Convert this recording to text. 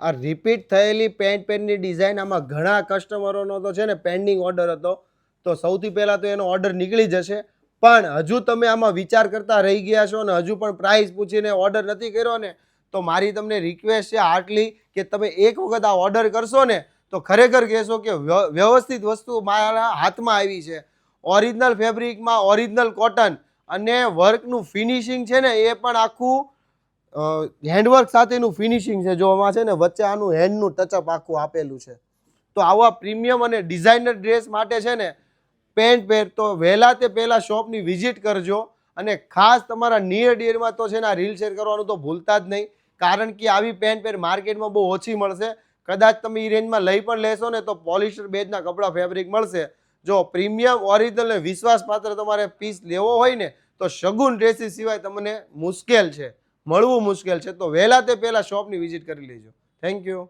આ રિપીટ થયેલી પેન્ટની ડિઝાઇન આમાં ઘણા કસ્ટમરોનો તો છે ને પેન્ડિંગ ઓર્ડર હતો, તો સૌથી પહેલાં તો એનો ઓર્ડર નીકળી જશે. પણ હજુ તમે આમાં વિચાર કરતા રહી ગયા છો ને હજુ પણ પ્રાઇસ પૂછીને ઓર્ડર નથી કર્યો ને, તો મારી તમને રિક્વેસ્ટ છે આટલી કે તમે એક વખત આ ઓર્ડર કરશો ને તો ખરેખર કહેશો કે વ્યવસ્થિત વસ્તુ મારા હાથમાં આવી છે. ઓરિજિનલ ફેબ્રિકમાં ઓરિજિનલ કોટન અને વર્કનું ફિનિશિંગ છે ને એ પણ આખું હેન્ડવર્ક સાથેનું ફિનિશિંગ છે. જો આમાં છે ને વચ્ચે આનું હેન્ડનું ટચઅપ આખું આપેલું છે. તો આવા પ્રીમિયમ અને ડિઝાઇનર ડ્રેસ માટે છે ને પેન્ટ પહેર તો વહેલા તે પહેલાં શોપની વિઝિટ કરજો. અને ખાસ તમારા નિયર ડિયરમાં તો છે ને આ રીલ શેર કરવાનું તો ભૂલતા જ નહીં, કારણ કે આવી પેન્ટ પહેર માર્કેટમાં બહુ ઓછી મળશે. કદાચ તમે એ રેન્જમાં લઈ પણ લેશો ને તો પોલિસ્ટર બેઝના કપડાં ફેબ્રિક મળશે. જો પ્રીમિયમ ઓરિજિનલ અને વિશ્વાસપાત્ર તમારે પીસ લેવો હોય ને તો શગુન ડ્રેસીસ સિવાય તમને મુશ્કેલ છે, મળવું મુશ્કેલ છે. તો વહેલા તે પહેલાં શોપની વિઝિટ કરી લેજો. Thank you.